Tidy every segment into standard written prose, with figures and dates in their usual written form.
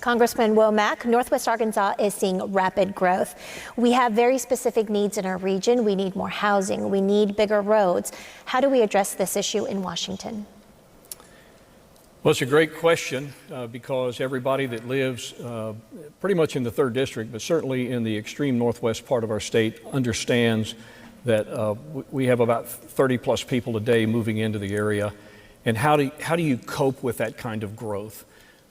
Congressman Womack, Northwest Arkansas is seeing rapid growth. We have very specific needs in our region. We need more housing. We need bigger roads. How do we address this issue in Washington? Well, it's a great question because everybody that lives pretty much in the 3rd District, but certainly in the extreme northwest part of our state, understands that we have about 30 plus people a day moving into the area. And how do you cope with that kind of growth?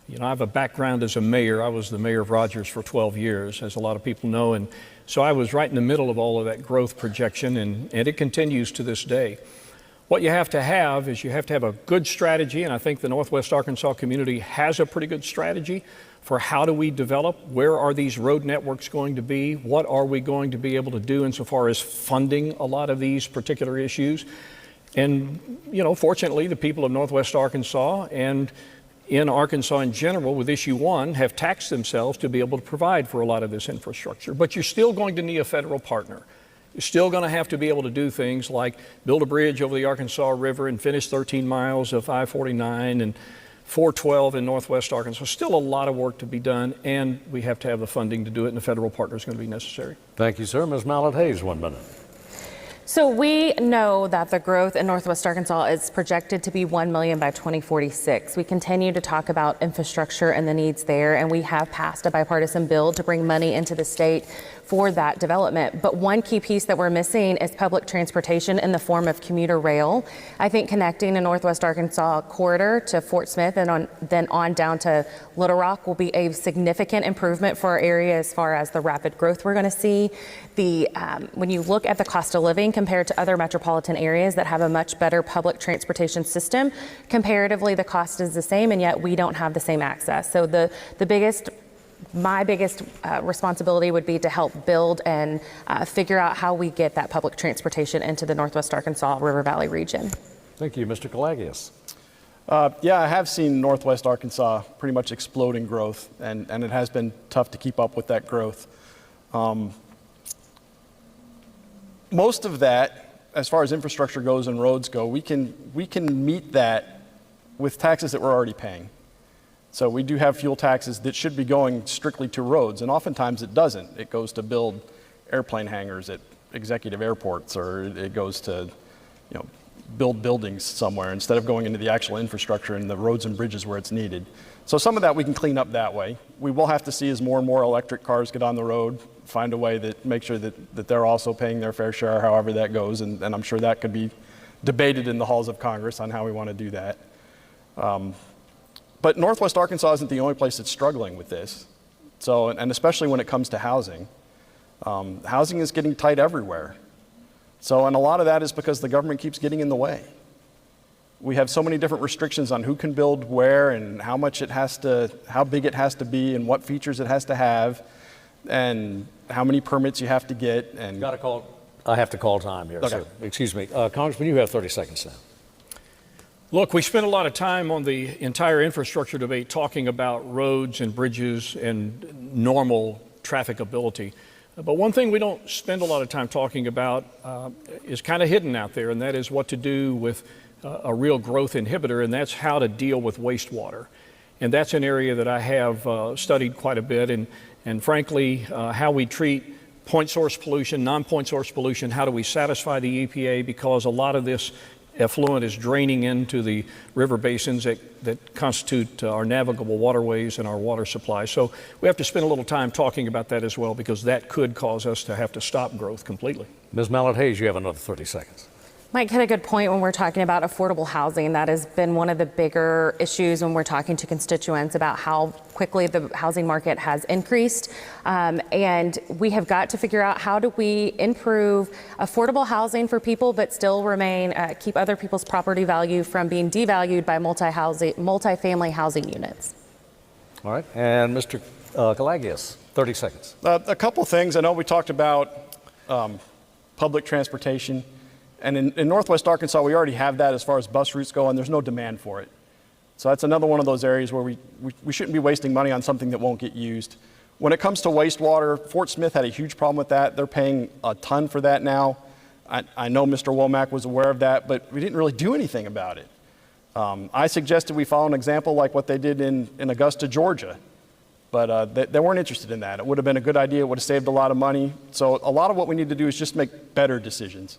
You know, I have a background as a mayor. I was the mayor of Rogers for 12 years, as a lot of people know. And so I was right in the middle of all of that growth projection, and it continues to this day. What you have to have is you have to have a good strategy, and I think the Northwest Arkansas community has a pretty good strategy for how do we develop, where are these road networks going to be, what are we going to be able to do insofar as funding a lot of these particular issues. And, you know, fortunately, the people of Northwest Arkansas and in Arkansas in general with Issue 1 have taxed themselves to be able to provide for a lot of this infrastructure. But you're still going to need a federal partner. You're still going to have to be able to do things like build a bridge over the Arkansas River and finish 13 miles of I-49 and 412 in Northwest Arkansas. Still a lot of work to be done, and we have to have the funding to do it, and the federal partner is going to be necessary. Thank you, sir. Ms. Mallett-Hayes, 1 minute. So we know that the growth in Northwest Arkansas is projected to be 1 million by 2046. We continue to talk about infrastructure and the needs there, and we have passed a bipartisan bill to bring money into the state for that development. But one key piece that we're missing is public transportation in the form of commuter rail. I think connecting the Northwest Arkansas corridor to Fort Smith and then on down to Little Rock will be a significant improvement for our area as far as the rapid growth we're going to see. When you look at the cost of living compared to other metropolitan areas that have a much better public transportation system, comparatively the cost is the same, and yet we don't have the same access. So my biggest responsibility would be to help build and figure out how we get that public transportation into the Northwest Arkansas River Valley region. Thank you, Mr. Kalagias. Yeah, I have seen Northwest Arkansas pretty much explode in growth, and it has been tough to keep up with that growth. Most of that, as far as infrastructure goes and roads go, we can meet that with taxes that we're already paying. So we do have fuel taxes that should be going strictly to roads, and oftentimes it doesn't. It goes to build airplane hangars at executive airports, or it goes to, you know, build buildings somewhere instead of going into the actual infrastructure and the roads and bridges where it's needed. So some of that we can clean up that way. We will have to see as more and more electric cars get on the road, find a way that make sure that they're also paying their fair share, however that goes, and I'm sure that could be debated in the halls of Congress on how we want to do that. But Northwest Arkansas isn't the only place that's struggling with this. So, and especially when it comes to housing. Housing is getting tight everywhere. So, and a lot of that is because the government keeps getting in the way. We have so many different restrictions on who can build where and how much it has to, how big it has to be and what features it has to have and how many permits you have to get. And I have to call time here, okay. So excuse me. Congressman, you have 30 seconds now. Look, we spent a lot of time on the entire infrastructure debate talking about roads and bridges and normal trafficability. But one thing we don't spend a lot of time talking about is kind of hidden out there, and that is what to do with a real growth inhibitor, and that's how to deal with wastewater. And that's an area that I have studied quite a bit, and frankly, how we treat point source pollution, non-point source pollution, how do we satisfy the EPA, because a lot of this effluent is draining into the river basins that constitute our navigable waterways and our water supply. So we have to spend a little time talking about that as well, because that could cause us to have to stop growth completely. Ms. Mallett-Hayes, you have another 30 seconds. Mike hit a good point when we're talking about affordable housing. That has been one of the bigger issues when we're talking to constituents about how quickly the housing market has increased. And we have got to figure out how do we improve affordable housing for people, but still remain, keep other people's property value from being devalued by multifamily housing units. All right, and Mr. Kalagias, 30 seconds. A couple things. I know we talked about public transportation. And in Northwest Arkansas, we already have that as far as bus routes go, and there's no demand for it. So that's another one of those areas where we shouldn't be wasting money on something that won't get used. When it comes to wastewater, Fort Smith had a huge problem with that. They're paying a ton for that now. I know Mr. Womack was aware of that, but we didn't really do anything about it. I suggested we follow an example like what they did in Augusta, Georgia. But they weren't interested in that. It would have been a good idea. It would have saved a lot of money. So a lot of what we need to do is just make better decisions.